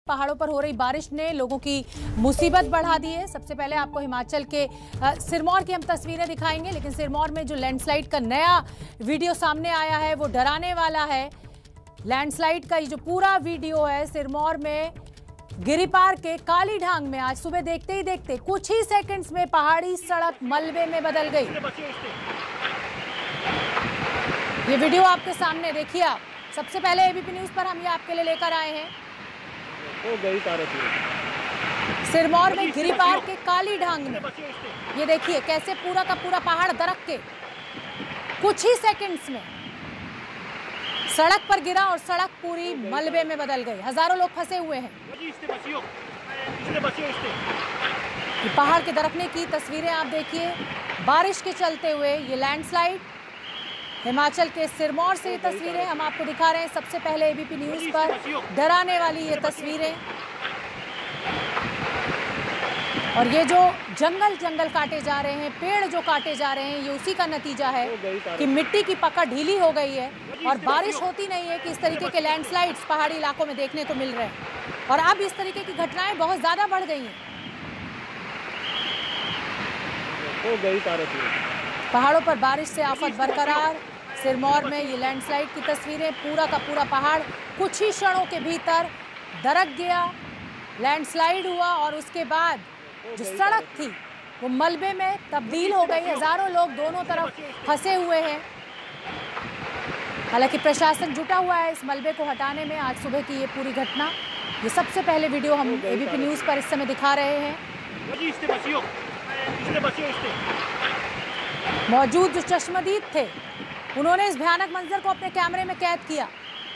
पहाड़ों पर हो रही बारिश ने लोगों की मुसीबत बढ़ा दी है। सबसे पहले आपको हिमाचल के सिरमौर की हम तस्वीरें दिखाएंगे, लेकिन सिरमौर में जो लैंडस्लाइड का नया वीडियो सामने आया है वो डराने वाला है। लैंडस्लाइड का ये जो पूरा वीडियो है सिरमौर में गिरिपार के काली ढांग में आज सुबह देखते ही देखते कुछ ही सेकंड्स में पहाड़ी सड़क मलबे में बदल गई। ये वीडियो आपके सामने देखिए आप। सबसे पहले एबीपी न्यूज पर हम ये आपके लिए लेकर आए हैं। सिरमौर में गिरिपार के काली ढांग में ये देखिए कैसे पूरा का पूरा पहाड़ दरक के कुछ ही सेकंड्स में सड़क पर गिरा और सड़क पूरी मलबे में बदल गई। हजारों लोग फंसे हुए हैं। पहाड़ के दरकने की तस्वीरें आप देखिए। बारिश के चलते हुए ये लैंडस्लाइड हिमाचल के सिरमौर से ये तस्वीरें हम आपको दिखा रहे हैं। सबसे पहले एबीपी न्यूज पर डराने वाली ये तस्वीरें, और ये जो जंगल काटे जा रहे हैं, पेड़ जो काटे जा रहे हैं, ये उसी का नतीजा है कि मिट्टी की पकड़ ढीली हो गई है और बारिश होती नहीं है कि इस तरीके के लैंडस्लाइड्स पहाड़ी इलाकों में देखने को मिल रहे हैं। और अब इस तरीके की घटनाएं बहुत ज्यादा बढ़ गई हैं। पहाड़ों पर बारिश से आफत बरकरार। सिरमौर में ये लैंडस्लाइड की तस्वीरें, पूरा का पूरा पहाड़ कुछ ही क्षणों के भीतर दरक गया, लैंडस्लाइड हुआ और उसके बाद जो सड़क थी वो मलबे में तब्दील हो गई। हजारों लोग दोनों तरफ फंसे हुए हैं। हालांकि प्रशासन जुटा हुआ है इस मलबे को हटाने में। आज सुबह की ये पूरी घटना, ये सबसे पहले वीडियो हम एबीपी न्यूज पर इस समय दिखा रहे हैं। मौजूद जो चश्मदीद थे उन्होंने इस भयानक मंजर को अपने कैमरे में कैद किया।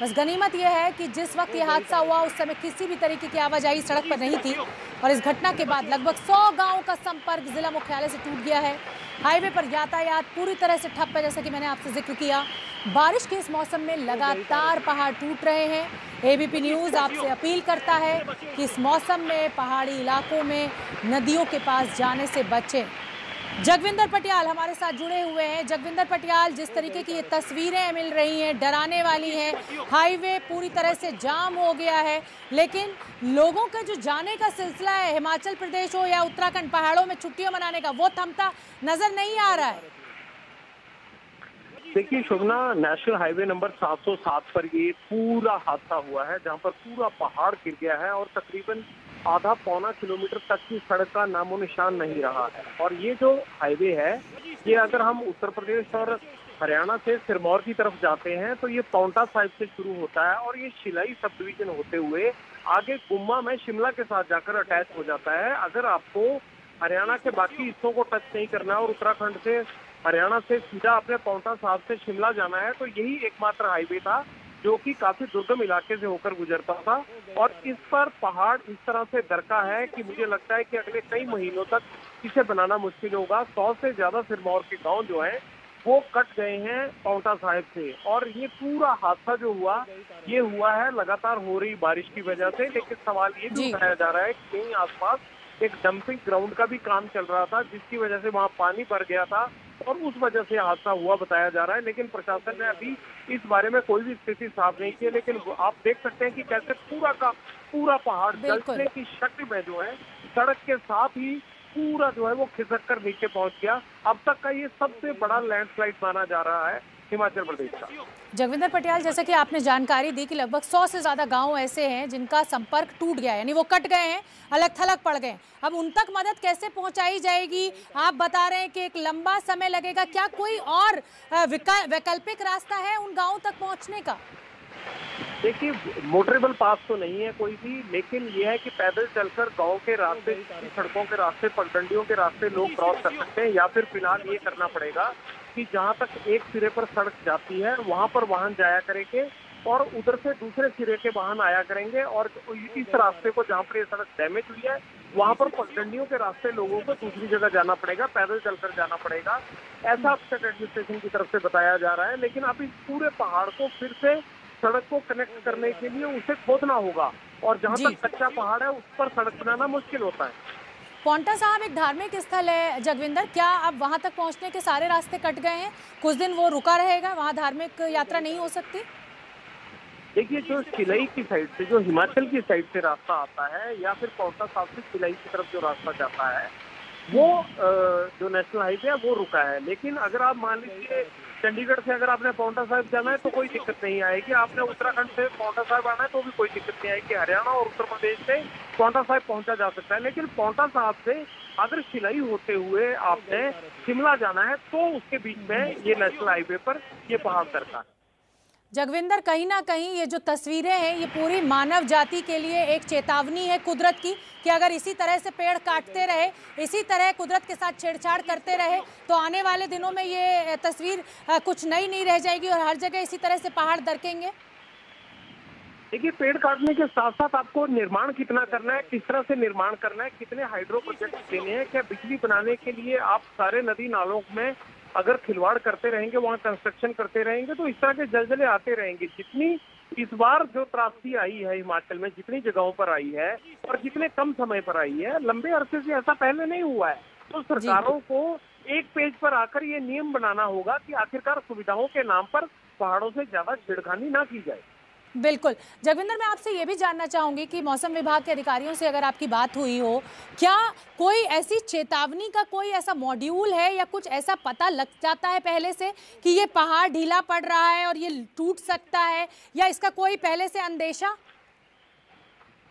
बस गनीमत यह है कि जिस वक्त ये हादसा हुआ उस समय किसी भी तरीके की आवाजाही सड़क पर नहीं थी और इस घटना के बाद लगभग 100 गांवों का संपर्क जिला मुख्यालय से टूट गया है। हाईवे पर यातायात पूरी तरह से ठप है। जैसा कि मैंने आपसे जिक्र किया, बारिश के इस मौसम में लगातार पहाड़ टूट रहे हैं। एबीपी न्यूज आपसे अपील करता है कि इस मौसम में पहाड़ी इलाकों में नदियों के पास जाने से बचें। जगविंदर पटियाल हमारे साथ जुड़े हुए हैं। जगविंदर पटियाल, जिस तरीके की ये तस्वीरें मिल रही हैं डराने वाली हैं, हाईवे पूरी तरह से जाम हो गया है, लेकिन लोगों का जो जाने का सिलसिला है हिमाचल प्रदेश हो या उत्तराखंड, पहाड़ों में छुट्टियां मनाने का, वो थमता नजर नहीं आ रहा है। देखिए शोभना, नेशनल हाईवे नंबर 707 पर ये पूरा हादसा हुआ है जहां पर पूरा पहाड़ गिर गया है और तकरीबन आधा पौना किलोमीटर तक की सड़क का नामो निशान नहीं रहा है। और ये जो हाईवे है ये अगर हम उत्तर प्रदेश और हरियाणा से सिरमौर की तरफ जाते हैं तो ये पांवटा साहिब से शुरू होता है और ये शिलाई सब डिवीजन होते हुए आगे गुम्मा में शिमला के साथ जाकर अटैच हो जाता है। अगर आपको हरियाणा के बाकी हिस्सों को टच नहीं करना है और उत्तराखंड से हरियाणा से सीधा अपने पांवटा साहिब से शिमला जाना है तो यही एकमात्र हाईवे था जो कि काफी दुर्गम इलाके से होकर गुजरता था। और इस पर पहाड़ इस तरह से दरका है कि मुझे लगता है कि अगले कई महीनों तक इसे बनाना मुश्किल होगा। 100 से ज्यादा सिरमौर के गांव जो हैं वो कट गए हैं पांवटा साहिब से। और ये पूरा हादसा जो हुआ ये हुआ है लगातार हो रही बारिश की वजह से। लेकिन सवाल ये भी उठाया जा रहा है कि कहीं आसपास एक डंपिंग ग्राउंड का भी काम चल रहा था जिसकी वजह से वहाँ पानी भर गया था और उस वजह से हादसा हुआ बताया जा रहा है। लेकिन प्रशासन ने अभी इस बारे में कोई भी स्थिति साफ नहीं की है। लेकिन आप देख सकते हैं कि कैसे पूरा का पूरा पहाड़ जलने की शक्ल में जो है सड़क के साथ ही पूरा जो है वो खिसक कर नीचे पहुंच गया। अब तक का ये सबसे बड़ा लैंडस्लाइड माना जा रहा है हिमाचल प्रदेश का। जगविंदर पटियाल, जैसे कि आपने जानकारी दी कि लगभग 100 से ज्यादा गांव ऐसे हैं जिनका संपर्क टूट गया है, यानी वो कट गए हैं, अलग थलग पड़ गए। अब उन तक मदद कैसे पहुंचाई जाएगी? आप बता रहे हैं कि एक लंबा समय लगेगा। क्या कोई और वैकल्पिक रास्ता है उन गांवों तक पहुंचने का? देखिए, मोटरेबल पास तो नहीं है कोई भी, लेकिन ये है कि पैदल चलकर गांव के रास्ते, सड़कों के रास्ते, पगडंडियों के रास्ते लोग क्रॉस कर सकते हैं। या फिर फिलहाल ये करना पड़ेगा कि जहां तक एक सिरे पर सड़क जाती है वहां पर वाहन जाया करेंगे और उधर से दूसरे सिरे के वाहन आया करेंगे। और इस रास्ते को जहां पर ये सड़क डैमेज हुई है वहां पर पगडंडियों के रास्ते लोगों को दूसरी जगह जाना पड़ेगा, पैदल चलकर जाना पड़ेगा, ऐसा स्टेट एडमिनिस्ट्रेशन की तरफ से बताया जा रहा है। लेकिन अब इस पूरे पहाड़ को फिर से सड़क को कनेक्ट करने के लिए उसे खोदना होगा और जहां तक कच्चा पहाड़ है उस पर सड़क बनाना मुश्किल होता है। पांवटा साहिब एक धार्मिक स्थल है जगविंदर, क्या अब वहां तक पहुंचने के सारे रास्ते कट गए हैं? कुछ दिन वो रुका रहेगा, वहां धार्मिक यात्रा नहीं हो सकती? देखिए, जो शिलाई की साइड से, जो हिमाचल की साइड से रास्ता आता है या फिर पांवटा साहिब से शिलाई की तरफ जो रास्ता जाता है, वो जो नेशनल हाईवे है वो रुका है। लेकिन अगर आप मान लीजिए चंडीगढ़ से अगर आपने पांवटा साहिब जाना है तो कोई दिक्कत नहीं आएगी। आपने उत्तराखंड से पांवटा साहिब आना है तो भी कोई दिक्कत नहीं आएगी। हरियाणा और उत्तर प्रदेश से पांवटा साहिब पहुंचा जा सकता है। लेकिन पांवटा साहिब से अगर शिलाई होते हुए आपने शिमला जाना है तो उसके बीच में ये नेशनल हाईवे पर ये पहाड़ दरका है। जगविंदर, कहीं ना कहीं ये जो तस्वीरें हैं ये पूरी मानव जाति के लिए एक चेतावनी है कुदरत की, कि अगर इसी तरह से पेड़ काटते रहे, इसी तरह कुदरत के साथ छेड़छाड़ करते रहे तो आने वाले दिनों में ये तस्वीर कुछ नई नहीं रह जाएगी और हर जगह इसी तरह से पहाड़ दरकेंगे। देखिए, पेड़ काटने के साथ साथ आपको निर्माण कितना करना है, किस तरह से निर्माण करना है, कितने हाइड्रो प्रोजेक्ट देने हैं, क्या बिजली बनाने के लिए आप सारे नदी नालों में अगर खिलवाड़ करते रहेंगे, वहाँ कंस्ट्रक्शन करते रहेंगे तो इस तरह के जलजले आते रहेंगे। जितनी इस बार जो त्रासदी आई है हिमाचल में, जितनी जगहों पर आई है और जितने कम समय पर आई है, लंबे अरसे से ऐसा पहले नहीं हुआ है। तो सरकारों को एक पेज पर आकर ये नियम बनाना होगा कि आखिरकार सुविधाओं के नाम पर पहाड़ों से ज्यादा छेड़खानी ना की जाए। बिल्कुल। जगविंदर, मैं आपसे ये भी जानना चाहूंगी कि मौसम विभाग के अधिकारियों से अगर आपकी बात हुई हो, क्या कोई ऐसी चेतावनी का कोई ऐसा मॉड्यूल है या कुछ ऐसा पता लग जाता है पहले से कि ये पहाड़ ढीला पड़ रहा है और ये टूट सकता है, या इसका कोई पहले से अंदेशा?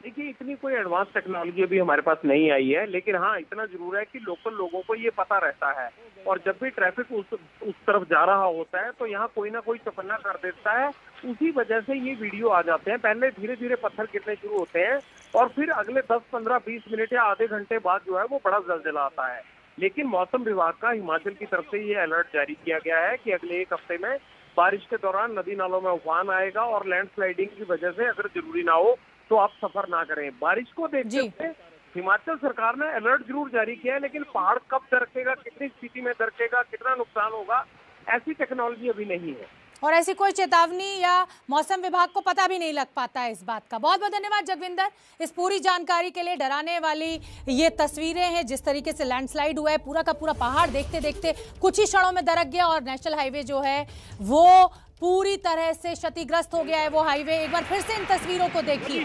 देखिए, इतनी कोई एडवांस टेक्नोलॉजी अभी हमारे पास नहीं आई है, लेकिन हाँ इतना जरूर है कि लोकल लोगों को ये पता रहता है और जब भी ट्रैफिक उस तरफ जा रहा होता है तो यहाँ कोई ना कोई चौकन्ना कर देता है। उसी वजह से ये वीडियो आ जाते हैं। पहले धीरे धीरे पत्थर गिरने शुरू होते हैं और फिर अगले 10, 15, 20 मिनट या आधे घंटे बाद जो है वो बड़ा जलजला आता है। लेकिन मौसम विभाग का हिमाचल की तरफ से ये अलर्ट जारी किया गया है कि अगले एक हफ्ते में बारिश के दौरान नदी नालों में उफान आएगा और लैंडस्लाइडिंग की वजह से अगर जरूरी ना हो तो आप सफर ना करें। बारिश को देखते हुए हिमाचल सरकार ने अलर्ट जरूर जारी किया है, लेकिन पहाड़ कब दरकेगा, कितनी स्थिति में दरकेगा, कितना नुकसान होगा, ऐसी टेक्नोलॉजी अभी नहीं है और ऐसी कोई चेतावनी या मौसम विभाग को पता भी नहीं लग पाता है इस बात का। बहुत बहुत धन्यवाद जगविंदर इस पूरी जानकारी के लिए। डराने वाली ये तस्वीरें हैं, जिस तरीके से लैंडस्लाइड हुआ है, पूरा का पूरा पहाड़ देखते देखते कुछ ही क्षणों में दरक गया और नेशनल हाईवे जो है वो पूरी तरह से क्षतिग्रस्त हो गया है। वो हाईवे एक बार फिर से इन तस्वीरों को देखिए,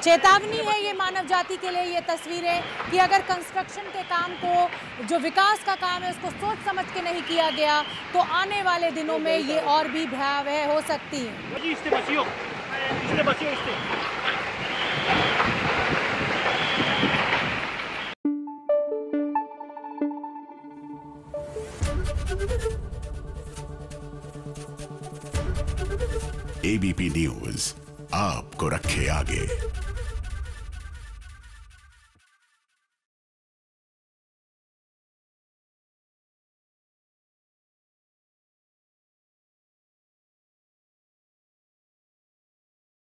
चेतावनी है ये मानव जाति के लिए ये तस्वीरें, कि अगर कंस्ट्रक्शन के काम को, जो विकास का काम है उसको सोच समझ के नहीं किया गया तो आने वाले दिनों में ये और भी भयावह हो सकती है। एबीपी न्यूज आपको रखे आगे।